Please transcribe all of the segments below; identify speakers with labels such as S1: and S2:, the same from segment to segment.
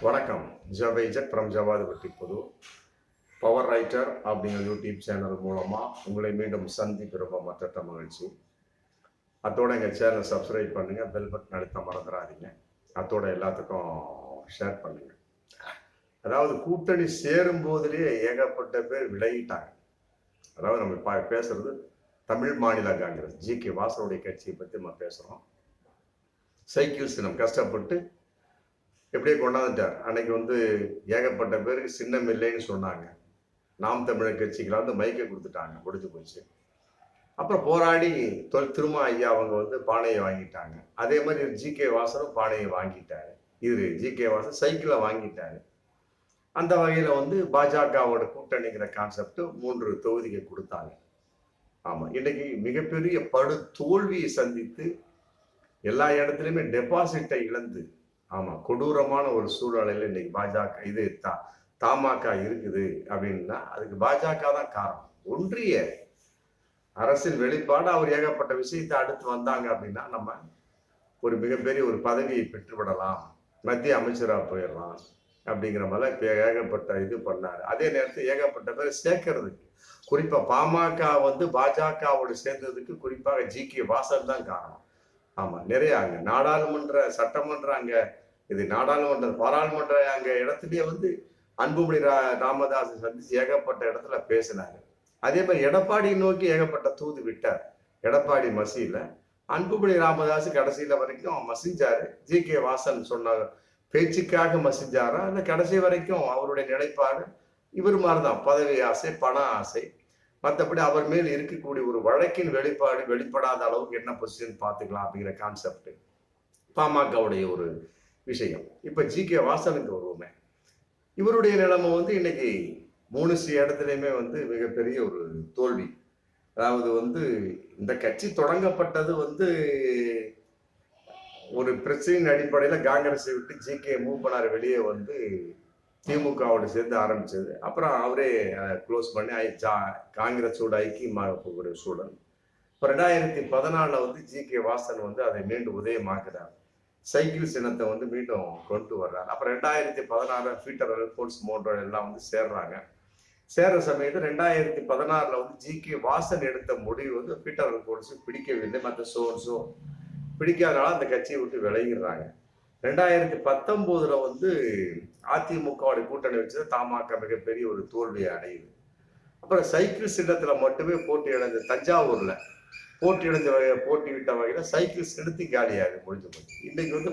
S1: வணக்கம். ஜவைஜக் ஃப்ரம் ஜவாதுபட்டி புது power writer அப்படிங்கிற யூடியூப் சேனல் மூலமாக உங்களை மீண்டும் சந்திக்கிறப்ப மற்ற மகிழ்ச்சி. அத்தோட எங்கள் சேனல் சப்ஸ்கிரைப் பண்ணுங்கள், பெல் பட்டன் அழுத்த மறந்துடாதீங்க. அத்தோட எல்லாத்துக்கும் ஷேர் பண்ணுங்கள். அதாவது கூட்டணி சேரும் போதிலேயே ஏகப்பட்ட பேர் விலகிட்டாங்க. அதாவது நம்ம பேசுறது தமிழ் மாநில காங்கிரஸ் ஜி.கே. வாசனுடைய கட்சியை பற்றி நம்ம பேசுகிறோம். சைக்கிள் சின்னம் கஷ்டப்பட்டு எப்படியே கொண்டாந்துட்டார். அன்னைக்கு ஏகப்பட்ட பேருக்கு சின்னம் இல்லைன்னு சொன்னாங்க. நாம் தமிழர் கட்சிகளை மைக்கை கொடுத்துட்டாங்க, முடிஞ்சு போச்சு. அப்புறம் போராடி திரும்ப ஐயா அவங்க பானையை வாங்கிட்டாங்க. அதே மாதிரி ஜி.கே. வாசனும் பானையை வாங்கிட்டாரு. இது ஜி.கே. வாசன் சைக்கிளை வாங்கிட்டாரு. அந்த வகையில் பாஜகவோட கூட்டணிங்கிற கான்செப்ட் 3 தொகுதிகள் கொடுத்தாங்க. ஆமாம், இன்னைக்கு மிகப்பெரிய படு தோல்வியை சந்தித்து எல்லா இடத்துலையுமே டெபாசிட்டை இழந்து, ஆமாம், கொடூரமான ஒரு சூழ்நிலையில் இன்னைக்கு பாஜக தமாக இருக்குது அப்படின்னா அதுக்கு பாஜக தான் காரணம். ஒன்றிய அரசின் வெளிப்பாடு அவர் ஏகப்பட்ட விஷயத்தை அடுத்து வந்தாங்க அப்படின்னா நம்ம ஒரு மிகப்பெரிய ஒரு பதவியை பெற்றுவிடலாம், மத்திய அமைச்சராக போயிடலாம் அப்படிங்கிற மாதிரி இப்போ ஏகப்பட்ட இது பண்ணாரு. அதே நேரத்தில் ஏகப்பட்ட பேர் சேர்க்கறதுக்கு, குறிப்பாக பாமக பாஜகவோடு சேர்ந்ததுக்கு குறிப்பாக ஜி.கே. வாசன் தான் காரணம். ஆமா, நிறைய அங்க நாடாளுமன்ற சட்டமன்ற அங்க இது நாடாளுமன்ற பாராளுமன்ற அங்க இடத்துலயே அன்புமணி ராமதாஸ் சந்திச்சு ஏகப்பட்ட இடத்துல பேசினாரு. அதே மாதிரி எடப்பாடி நோக்கி ஏகப்பட்ட தூது விட்டார். எடப்பாடி மசியில அன்புமணி ராமதாஸ் கடைசியில வரைக்கும் மசிஞ்சாரு. ஜி.கே. வாசன் சொன்ன பேச்சுக்காக மசிஞ்சாரா இல்ல கடைசி வரைக்கும் அவருடைய நிலைப்பாடு இவர் மாதிரிதான், பதவி ஆசை, பண ஆசை. மற்றபடி அவர் மேல் இருக்கக்கூடிய ஒரு வழக்கின் வெளிப்படாத அளவுக்கு என்ன பொசிஷன் பார்த்துக்கலாம் அப்படிங்கிற கான்செப்ட் பாமகவுடைய ஒரு விஷயம். இப்ப ஜி.கே. வாசனுக்கு வருவோமே, இவருடைய நிலைமை இன்னைக்கு 3 இடத்துலையுமே மிகப்பெரிய ஒரு தோல்வி. அதாவது இந்த கட்சி தொடங்கப்பட்டது ஒரு பிரச்சனையின் அடிப்படையில காங்கிரஸை விட்டு ஜி.கே. மூவ் பண்ணாரு வெளியே, திமுகவோடு சேர்ந்து ஆரம்பிச்சது. அப்புறம் அவரே க்ளோஸ் பண்ணி காங்கிரஸோட ஐக்கியமாக போகக்கூடிய சூழல். இப்போ 2014 ஜி.கே. வாசன் அதை மீண்டும் உதயமாக்குறார். சைக்கிள் சின்னத்தை மீண்டும் கொண்டு வர்றார். அப்புறம் 2016 பீட்டர் அல்போன்ஸ் போன்ற எல்லாம் சேர்றாங்க. சேர்ற சமயத்தில் 2016 ஜி.கே. வாசன் எடுத்த முடிவு பீட்டர் அல்போன்ஸ் பிடிக்கவில்லை, மற்ற சோன்ஸோ பிடிக்காதனால அந்த கட்சியை விட்டு விலகிடுறாங்க. 2019 அதிமுகவோட கூட்டணி வச்சது தமாக மிகப்பெரிய ஒரு தோல்வியை அடையுது. அப்புறம் சைக்கிள் சின்னத்துல மட்டுமே போட்டி இழந்த தஞ்சாவூர்ல போட்டியிட்ட வகையில சைக்கிள் சின்னத்தி காலியாக முடிஞ்சு போச்சு. இன்னைக்கு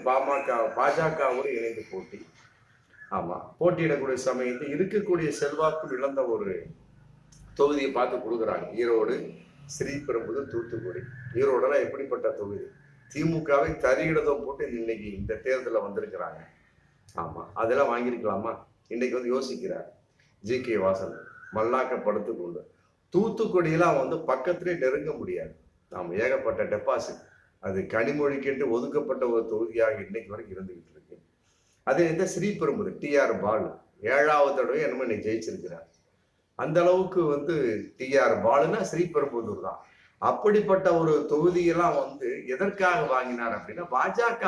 S1: பாஜகவோடு இணைந்து போட்டி, ஆமா, போட்டியிடக்கூடிய சமயத்தில் இருக்கக்கூடிய செல்வாக்கு இழந்த ஒரு தொகுதியை பார்த்து கொடுக்குறாங்க. ஈரோடு, ஸ்ரீபெரும்புதூர், தூத்துக்குடி. ஈரோடெல்லாம் எப்படிப்பட்ட தொகுதி, திமுகவை தரியிடதம் போட்டு இன்னைக்கு இந்த தேர்தலில் வந்திருக்கிறாங்க. ஆமா, அதெல்லாம் வாங்கியிருக்கலாமா? இன்னைக்கு யோசிக்கிறார் ஜி.கே. வாசன் மல்லாக்கப்படுத்து கொண்டு. தூத்துக்குடியெல்லாம் பக்கத்திலே நெருங்க முடியாது. ஆமா, ஏகப்பட்ட டெபாசிட், அது கனிமொழிக்கென்று ஒதுக்கப்பட்ட ஒரு தொகுதியாக இன்னைக்கு வரைக்கும் இருந்துகிட்டு இருக்கு. அதே இந்த ஸ்ரீபெரும்புதூர் டி.ஆர். பாலு 7வது தடவை என்னமோ இன்னைக்கு ஜெயிச்சிருக்கிறார். அந்த அளவுக்கு டி.ஆர். பாலுன்னா ஸ்ரீபெரும்புதூர் தான். அப்படிப்பட்ட ஒரு தொகுதியெல்லாம் எதற்காக வாங்கினார் அப்படின்னா பாஜக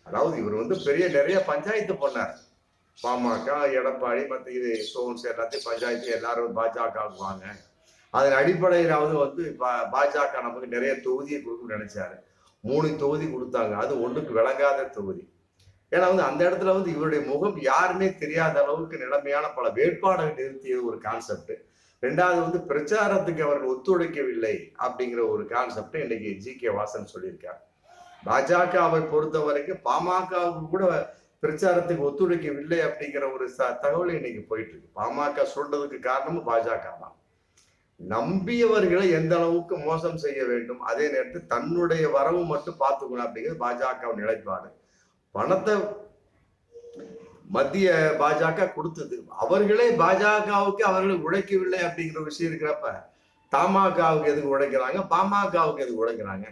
S1: அதாவது இவர் பெரிய நிறைய பஞ்சாயத்து பண்ணார். பாமக, எடப்பாடி, மற்ற இது சோன்ஸ் எல்லாத்தையும் பஞ்சாயத்து எல்லாரும் பாஜகவுக்கு வாங்க, அதன் அடிப்படையிலாவது பாஜக நமக்கு நிறைய தொகுதியை கொடுக்கணும்னு நினைச்சாரு. 3 தொகுதி கொடுத்தாங்க. அது ஒன்றுக்கு விளங்காத தொகுதி. ஏன்னா அந்த இடத்துல இவருடைய முகம் யாருன்னே தெரியாத அளவுக்கு நிலைமையான பல வேட்பாளர்கள் நிறுத்திய ஒரு கான்செப்ட். 2வது பிரச்சாரத்துக்கு அவர்கள் ஒத்துழைக்கவில்லை அப்படிங்கிற ஒரு கான்செப்ட் இன்னைக்கு ஜி.கே. வாசன் சொல்லியிருக்கார். பாஜகவை பொறுத்த வரைக்கும் பாமகவுக்கு கூட பிரச்சாரத்துக்கு ஒத்துழைக்கவில்லை அப்படிங்கிற ஒரு தகவல் இன்னைக்கு போயிட்டு இருக்கு. பாமக சொல்றதுக்கு காரணமும் பாஜக தான். நம்பியவர்களை எந்த அளவுக்கு மோசம் செய்ய வேண்டும், அதே நேரத்தில் தன்னுடைய வரவு மட்டும் பார்த்துக்கணும் அப்படிங்கிறது பாஜக நிலைப்பாடு. பணத்தை மத்திய பாஜக கொடுத்தது, அவர்களே பாஜகவுக்கு அவர்கள் உழைக்கவில்லை அப்படிங்கிற விஷயம் இருக்கிறப்ப தமாகவுக்கு எதுக்கு உழைக்கிறாங்க, பாமகவுக்கு எதுக்கு உழைக்கிறாங்க?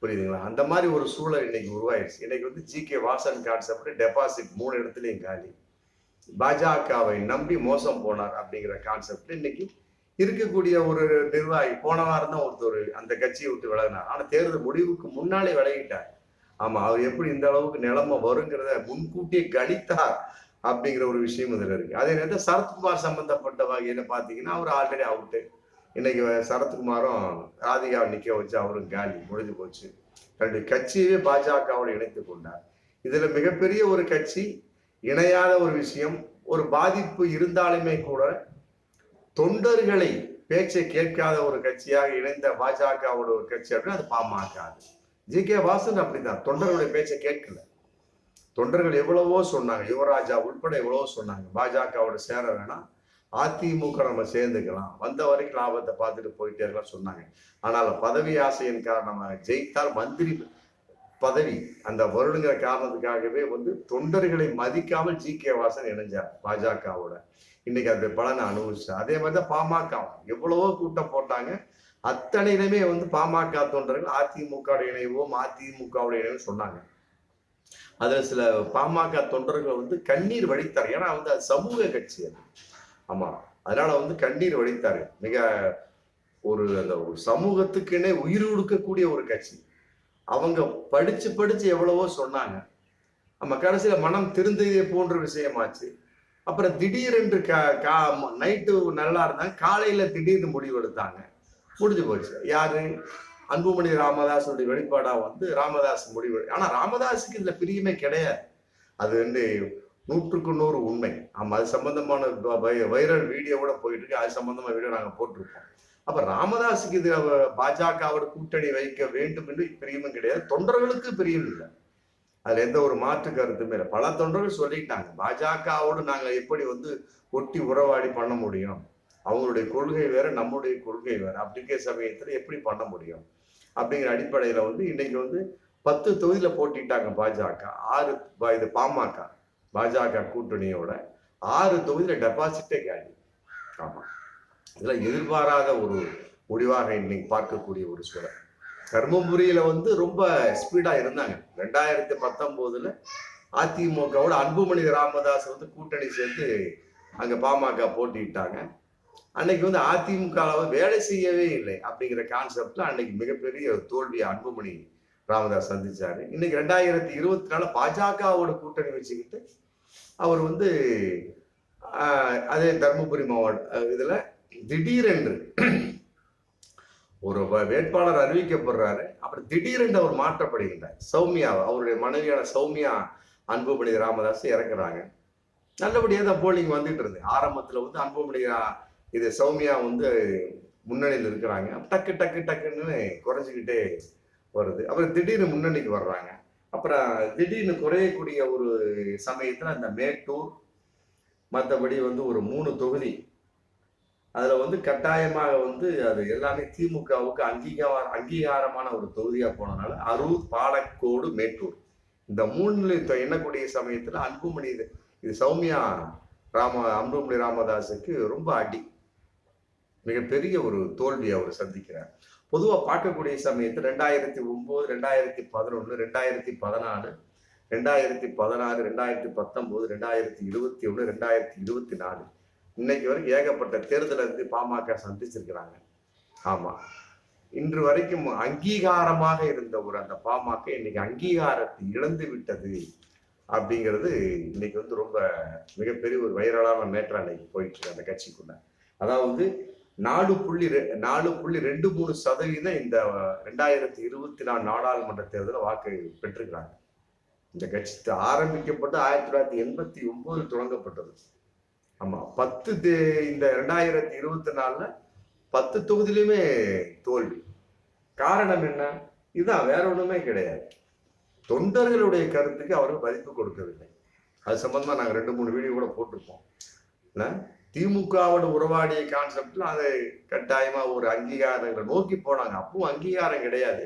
S1: புரியுதுங்களா? அந்த மாதிரி ஒரு சூழல் இன்னைக்கு உருவாயிருச்சு. இன்னைக்கு ஜி.கே. வாசன் கான்செப்ட் டெபாசிட் 3 இடத்துலையும் காலி, பாஜகவை நம்பி மோசம் போனார் அப்படிங்கிற கான்செப்ட் இன்னைக்கு இருக்கக்கூடிய ஒரு நிர்வாகி. போன வாரம் தான் ஒருத்தர் அந்த கட்சியை விட்டு விலகினார். ஆனா தேர்தல் முடிவுக்கு முன்னாலே விலகிட்டார். ஆமா, அவர் எப்படி இந்த அளவுக்கு நிலைமை வருங்கிறத முன்கூட்டியே கணித்தார் அப்படிங்கிற ஒரு விஷயம் இதுல இருக்கு. அதே நேரத்தில் சரத்குமார் சம்பந்தப்பட்ட வகையில பாத்தீங்கன்னா அவர் ஆல்ரெடி அவுட்டு. இன்னைக்கு சரத்குமாரும் ராதிகாவை நிக்க வச்சு அவரும் காலி, முடிஞ்சு போச்சு. தன்னுடைய கட்சியவே பாஜகவோடு இணைத்துக் கொண்டார். இதுல மிகப்பெரிய ஒரு கட்சி இணையாத ஒரு விஷயம். ஒரு பாதிப்பு இருந்தாலுமே கூட தொண்டர்களை பேச்சை கேட்காத ஒரு கட்சியாக இணைந்த பாஜகவோட ஒரு கட்சி அப்படின்னா அது பாமக. ஜி.கே. வாசன் அப்படித்தான், தொண்டர்களுடைய பேச்சை கேட்கல. தொண்டர்கள் எவ்வளவோ சொன்னாங்க, யுவராஜா உட்பட எவ்வளவோ சொன்னாங்க, பாஜகவோட சேர வேணாம், அதிமுக நம்ம சேர்ந்துக்கலாம், வந்த வரைக்கும் லாபத்தை பார்த்துட்டு போயிட்டே இருக்கலாம் சொன்னாங்க. ஆனால் பதவி ஆசையின் காரணமாக ஜெயித்தால் மந்திரி பதவி அந்த வருடுங்கிற காரணத்துக்காகவே தொண்டர்களை மதிக்காமல் ஜி.கே. வாசன் இணைஞ்சார் பாஜகவோட. இன்னைக்கு அது பலனை அனுபவிச்சு. அதே மாதிரிதான் பாமக எவ்வளவோ கூட்டம் போட்டாங்க, அத்தனையிலுமே பாமக தொண்டர்கள் அதிமுக இணைவோம், அதிமுக இணைவோம் சொன்னாங்க. அதுல சில பாமக தொண்டர்கள் கண்ணீர் வடித்தார். ஏன்னா அது சமூக கட்சி அது. ஆமா, அதனால கண்ணீர் வடித்தாரு. மிக அந்த ஒரு சமூகத்துக்குன்னே உயிர் கொடுக்கக்கூடிய ஒரு கட்சி. அவங்க படிச்சு படிச்சு எவ்வளவோ சொன்னாங்க. நம்ம கடைசியில மனம் திருந்தியதை போன்ற விஷயமாச்சு. அப்புறம் திடீரென்று நைட்டு நல்லா இருந்தாங்க, காலையில திடீர்னு முடிவு எடுத்தாங்க, முடிஞ்சு போச்சு. யாரு? அன்புமணி ராமதாஸுடைய வெளிப்பாடா ராமதாஸ் முடிவு. ஆனா ராமதாஸுக்கு இதுல பிரியமே கிடையாது. அது 100க்கு 100 உண்மை. ஆமா, அது சம்பந்தமான வைரல் வீடியோ கூட போயிட்டு இருக்கு. அது சம்பந்தமா வீடியோ நாங்க போட்டிருக்கோம். அப்ப ராமதாஸுக்கு இது பாஜகவோட கூட்டணி வைக்க வேண்டும் என்று பிரியமும் கிடையாது, தொண்டர்களுக்கு பிரியம் இல்லை. அதுல எந்த ஒரு மாற்று கருத்துமே இல்லை. பல தொண்டர்கள் சொல்லிட்டாங்க, பாஜகவோடு நாங்க எப்படி ஒட்டி உறவாடி பண்ண முடியும், அவங்களுடைய கொள்கை வேற நம்முடைய கொள்கை வேற, அப்படிங்கிற சமயத்துல எப்படி பண்ண முடியும் அப்படிங்கிற அடிப்படையில இன்னைக்கு 10 தொகுதியில போட்டிட்டாங்க பாஜக. 6 இது பாஜக கூட்டணியோட 6 தொகுதியில டெபாசிட்டே காலி. ஆமா, இதுல எதிர்பாராத ஒரு முடிவாக இன்னைக்கு பார்க்கக்கூடிய ஒரு சூழல். தர்மபுரியில ரொம்ப ஸ்பீடா இருந்தாங்க. 2019 அதிமுகவோட அன்புமணி ராமதாஸ் கூட்டணி சேர்ந்து அங்க பாமக போட்டிட்டாங்க. அன்னைக்கு அதிமுக வேலை செய்யவே இல்லை அப்படிங்கிற கான்செப்ட்ல அன்னைக்கு மிகப்பெரிய தோல்வியை அன்புமணி ராமதாஸ் சந்திச்சாரு. இன்னைக்கு 2024 பாஜகவோட கூட்டணி வச்சுக்கிட்டு அவர் அதே தர்மபுரி மாவட்ட இதுல திடீரென்று ஒரு வேட்பாளர் அறிவிக்கப்படுறாரு. அப்புறம் திடீரென்று அவர் மாற்றப்படுகின்றார். சௌமியா, அவருடைய மனைவியான சௌமியா அன்புமணி ராமதாஸ் இறக்குறாங்க. நல்லபடியா தான் போலிங் வந்துட்டு இருந்து. ஆரம்பத்துல அன்புமணி இது சௌமியா முன்னணியில் இருக்கிறாங்க. டக்கு டக்கு டக்குன்னு குறைஞ்சிக்கிட்டே வருது. அப்புறம் திடீர்னு முன்னணிக்கு வர்றாங்க. அப்புறம் திடீர்னு குறையக்கூடிய ஒரு சமயத்துல அந்த மேட்டூர், மற்றபடி ஒரு 3 தொகுதி அதுல கட்டாயமாக அது எல்லாமே திமுகவுக்கு அங்கீகாரமான ஒரு தொகுதியா போனதுனால அரூர், பாலக்கோடு, மேட்டூர் இந்த 3 எண்ணக்கூடிய சமயத்துல அன்புமணி இது சௌமியா அன்புமணி ராமதாஸுக்கு ரொம்ப அடி, மிகப்பெரிய ஒரு தோல்வி அவர் சந்திக்கிறார். பொதுவா பார்க்கக்கூடிய சமயத்தில் 2009, 2011, 2014, 2016, 2019, 2021, 2024 இன்னைக்கு வரைக்கும் ஏகப்பட்ட தேர்தலை பாமக சந்திச்சிருக்கிறாங்க. ஆமா, இன்று வரைக்கும் அங்கீகாரமாக இருந்த அந்த பாமக இன்னைக்கு அங்கீகாரத்தை இழந்து விட்டது அப்படிங்கிறது இன்னைக்கு ரொம்ப மிகப்பெரிய ஒரு வைரலான மேட்டரா இன்னைக்கு போயிட்டு இருக்கு அந்த கட்சிக்குள்ள. அதாவது 4.23% இந்த 2024 நாடாளுமன்ற தேர்தலில் வாக்கு பெற்றிருக்கிறாங்க. இந்த கட்சி ஆரம்பிக்கப்பட்டு 1989 தொடங்கப்பட்டது. ஆமா, இந்த 2024 10 தொகுதியிலுமே தோல்வி. காரணம் என்ன? இதுதான், வேற ஒண்ணுமே கிடையாது. தொண்டர்களுடைய கருத்துக்கு அவர்கள் மதிப்பு கொடுக்கவில்லை. அது சம்பந்தமா நாங்க 2-3 வீடியோ கூட போட்டிருப்போம். திமுகவோட உறவாடிய கான்செப்ட்ல அதை கட்டாயமா ஒரு அங்கீகாரங்களை நோக்கி போனாங்க. அப்பவும் அங்கீகாரம் கிடையாது.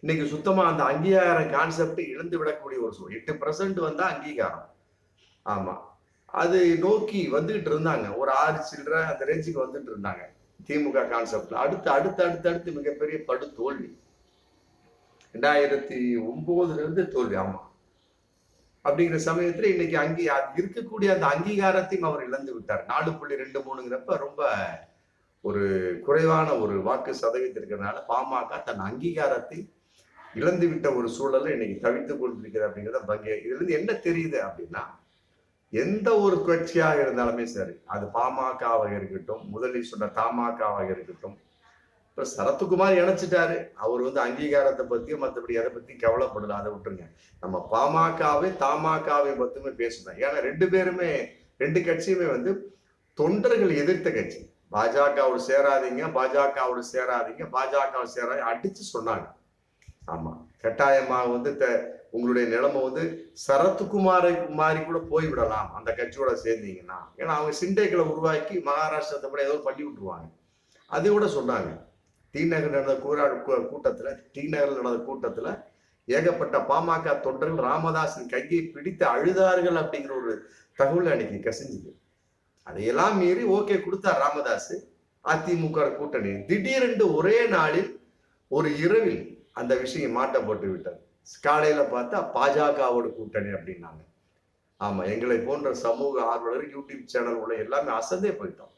S1: இன்னைக்கு சுத்தமா அந்த அங்கீகார கான்செப்ட் இழந்து விடக்கூடிய ஒரு 8% வந்தா அங்கீகாரம். ஆமா, அது நோக்கி வந்துகிட்டு இருந்தாங்க. ஒரு 6 சில்லற அந்த ரேஞ்சுக்கு வந்துட்டு இருந்தாங்க திமுக கான்செப்ட்ல. அடுத்து மிகப்பெரிய படு தோல்வி. 2009 இருந்து தோல்வி. ஆமா, அப்படிங்கிற சமயத்துல இன்னைக்கு இருக்கக்கூடிய அந்த அங்கீகாரத்தையும் அவர் இழந்து விட்டார். 4.23ங்கிறப்ப ரொம்ப ஒரு குறைவான ஒரு வாக்கு சதவீதம் இருக்கிறதுனால பாமக தன் அங்கீகாரத்தை இழந்து விட்ட ஒரு சூழலை இன்னைக்கு தவித்துக் கொண்டிருக்கிறது அப்படிங்கிறத இதுல இருந்து என்ன தெரியுது அப்படின்னா, எந்த ஒரு கட்சியாக இருந்தாலுமே சரி, அது பாமகவாக இருக்கட்டும், முதலில் சொன்ன தமாகவாக இருக்கட்டும், இப்ப சரத்குமார் இணைச்சிட்டாரு. அவர் அங்கீகாரத்தை பத்தியும் மற்றபடி எதை பத்தி கவலைப்படல, அதை விட்டுருங்க. நம்ம பாமகவை தமாகவை மட்டுமே பேசணும். ஏன்னா ரெண்டு கட்சியுமே தொண்டர்கள் எதிர்த்த கட்சி. பாஜகவோடு சேராதீங்க, பாஜகவோடு சேராதீங்க, பாஜக சேராதீங்க அடிச்சு சொன்னாங்க. ஆமா, கட்டாயமாக உங்களுடைய நிலைமை சரத்குமாரை மாதிரி கூட போய்விடலாம் அந்த கட்சியோட சேர்ந்தீங்கன்னா. ஏன்னா அவங்க சிண்டைகளை உருவாக்கி மகாராஷ்டிரத்தை கூட ஏதோ பண்ணி விட்டுருவாங்க. அது கூட சொன்னாங்க. டி நகர் நடந்த கூட்டத்துல ஏகப்பட்ட பாமக தொண்டர்கள் ராமதாஸின் கையை பிடித்து அழுதார்கள் அப்படிங்கிற ஒரு தகவல் அன்னைக்கு கசிஞ்சுது. அதையெல்லாம் மீறி ஓகே கொடுத்தார் ராமதாஸ். அதிமுக கூட்டணி திடீரென்று ஒரே நாளில் ஒரு இரவில் அந்த விஷயம் மாட்டப்பட்டு விட்டது. காலையில பார்த்தா பாஜகவோட கூட்டணி அப்படின்னாங்க. ஆமா, எங்களை போன்ற சமூக ஆர்வலர் யூடியூப் சேனல் உள்ள எல்லாமே அசந்தே போயிட்டோம்.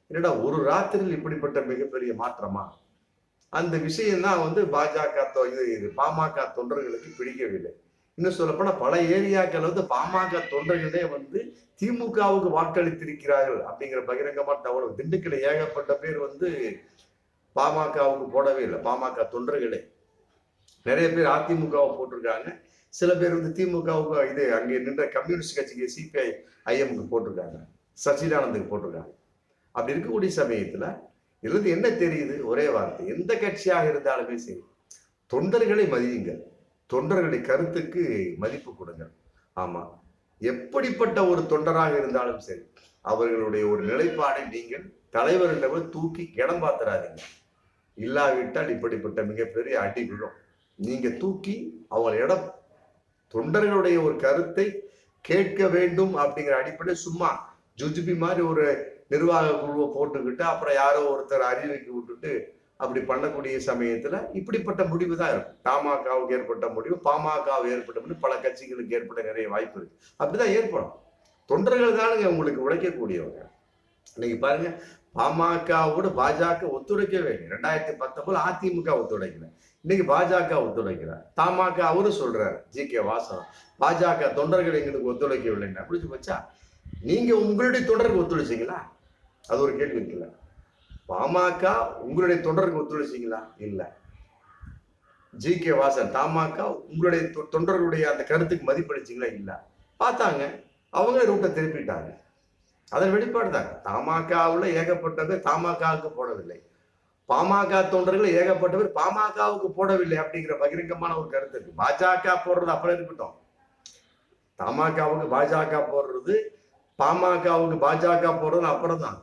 S1: என்னடா ஒரு ராத்திரியில் இப்படிப்பட்ட மிகப்பெரிய மாற்றமா? அந்த விஷயம்தான் பாமக தொண்டர்களுக்கு பிடிக்கவில்லை. இன்னும் சொல்லப்போனா பல ஏரியாக்கள் பாமக தொண்டர்களே திமுகவுக்கு வாக்களித்திருக்கிறார்கள் அப்படிங்கிற பகிரங்கமான தகவல். திண்டுக்கல்ல ஏகப்பட்ட பேர் பாமகவுக்கு போடவே இல்லை. பாமக தொண்டர்களே நிறைய பேர் அதிமுகவை போட்டிருக்காங்க. சில பேர் திமுகவுக்கு அங்கே நின்ற கம்யூனிஸ்ட் கட்சிக்கு சிபிஐ ஐஎம்க்கு போட்டிருக்காங்க, சச்சிதானந்துக்கு போட்டிருக்காங்க. அப்படி இருக்கக்கூடிய சமயத்துல இதுல என்ன தெரியுது? ஒரே வார்த்தை, எந்த கட்சியாக இருந்தாலுமே சரி, தொண்டர்களை மதியுங்கள், தொண்டர்களை கருத்துக்கு மதிப்பு கொடுங்கள். ஆமா, எப்படிப்பட்ட ஒரு தொண்டராக இருந்தாலும் சரி, அவர்களுடைய ஒரு நிலைப்பாடை நீங்கள் தலைவரிடம் தூக்கி இடம் பார்த்துறாதீங்க. இல்லாவிட்டால் இப்படிப்பட்ட மிகப்பெரிய அடி விழும். நீங்க தூக்கி அவங்க தொண்டர்களுடைய ஒரு கருத்தை கேட்க வேண்டும் அப்படிங்கிற அடிப்படையில் சும்மா ஜுஜுபி மாதிரி ஒரு நிர்வாக குழுவை போட்டுக்கிட்டு அப்புறம் யாரோ ஒருத்தர் அறிவிக்கி விட்டுட்டு அப்படி பண்ணக்கூடிய சமயத்துல இப்படிப்பட்ட முடிவு தான் இருக்கும். தமாகவுக்கு ஏற்பட்ட முடிவு, பாமகவுக்கு ஏற்பட்ட முடிவு, பல கட்சிகளுக்கு ஏற்பட்ட நிறைய வாய்ப்பு இருக்கு. அப்படிதான் ஏற்படும். தொண்டர்கள் தானுங்க உங்களுக்கு உழைக்கக்கூடியவங்க. இன்னைக்கு பாருங்க, பாமகவோடு பாஜக ஒத்துழைக்கவே இல்லை. 2019 அதிமுக ஒத்துழைக்கல, இன்னைக்கு பாஜக ஒத்துழைக்கிறார். தமாக அவரு சொல்றாரு, ஜி.கே. வாசன், பாஜக தொண்டர்கள் எங்களுக்கு ஒத்துழைக்கவில்லைன்னு. அப்படி வச்சா நீங்க உங்களுடைய தொண்டருக்கு ஒத்துழைச்சீங்களா? அது ஒரு கேள்வி இருக்குல்ல. பாமக உங்களுடைய தொண்டருக்கு ஒத்துழைச்சீங்களா? இல்ல. ஜி.கே. வாசன், தமாக உங்களுடைய தொண்டர்களுடைய அந்த கருத்துக்கு மதிப்பளிச்சீங்களா? இல்ல. பார்த்தாங்க, அவங்க ரூட்டை திருப்பிட்டாங்க. அதன் வெளிப்பாடு தான். தமாகவுல ஏகப்பட்டவர் தமாகவுக்கு போடவில்லை, பாமக தொண்டர்கள் ஏகப்பட்டவர் பாமகவுக்கு போடவில்லை அப்படிங்கிற பகிரங்கமான ஒரு கருத்து இருக்கு. பாஜக போடுறது அப்புறம் இருக்கட்டும், தமாகவுக்கு பாஜக போடுறது, பாமகவுக்கு பாஜக போடுறது அப்புறம் தான்.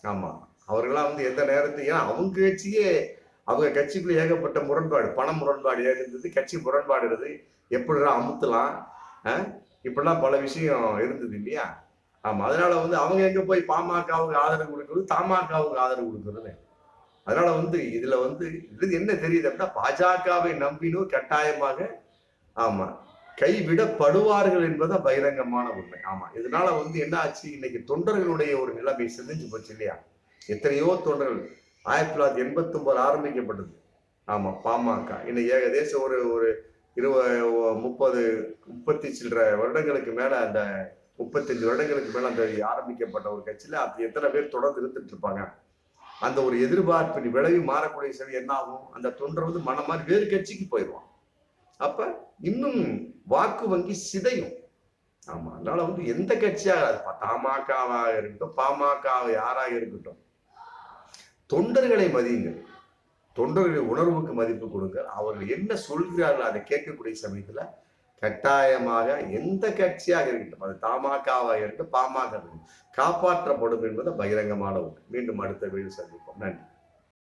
S1: ஆமா, அவர்களாம் எந்த நேரத்தையும், ஏன்னா அவங்க கட்சியே, அவங்க கட்சிக்குள்ள ஏகப்பட்ட முரண்பாடு, பண முரண்பாடு இருந்தது, கட்சி முரண்பாடு இருந்தது, எப்படிலாம் அமுத்தலாம், இப்படிலாம் பல விஷயம் இருந்தது இல்லையா? ஆமா, அதனால அவங்க எங்க போய் பாமகவுக்கு ஆதரவு கொடுக்கறது, தமாகவுக்கு ஆதரவு கொடுக்கறது. அதனால இதுல இது என்ன தெரியுது அப்படின்னா, பாஜகவை நம்பினோர் கட்டாயமாக ஆமா கைவிடப்படுவார்கள் என்பதுதான் பகிரங்கமான உண்மை. ஆமா, இதனால என்ன ஆச்சு, இன்னைக்கு தொண்டர்களுடைய ஒரு நிலைமை சிதைஞ்சு போச்சு இல்லையா? எத்தனையோ தொண்டர்கள் 1989 ஆரம்பிக்கப்பட்டது. ஆமா, பாமக இன்னைக்கு ஏகதேசம் ஒரு 30 சில்லற வருடங்களுக்கு மேல, அந்த 35 வருடங்களுக்கு மேல அந்த ஆரம்பிக்கப்பட்ட ஒரு கட்சியில அது எத்தனை பேர் தொடர்ந்து இருந்துட்டு இருப்பாங்க. அந்த ஒரு எதிர்பார்ப்பின் விளைவு மாறக்கூடிய சரி என்ன ஆகும், அந்த தொண்டர் மனம் மாதிரி வேறு கட்சிக்கு போயிடுவான். அப்ப இன்னும் வாக்கு வங்கி சிதையும். ஆமா, அதனால எந்த கட்சியாக, தமாகவாக இருக்கட்டும், பாமக யாராக இருக்கட்டும், தொண்டர்களை மதியுங்கள், தொண்டர்களின் உணர்வுக்கு மதிப்பு கொடுங்க. அவர்கள் என்ன சொல்கிறார்கள் அதை கேட்கக்கூடிய சமயத்துல கட்டாயமாக எந்த கட்சியாக இருக்கட்டும், அது தமாகவாக இருக்கட்டும், பாமக இருக்கட்டும், காப்பாற்றப்படும் என்பது பகிரங்கமான ஒன்று. மீண்டும் அடுத்த வீடியோ சந்திப்போம். நன்றி.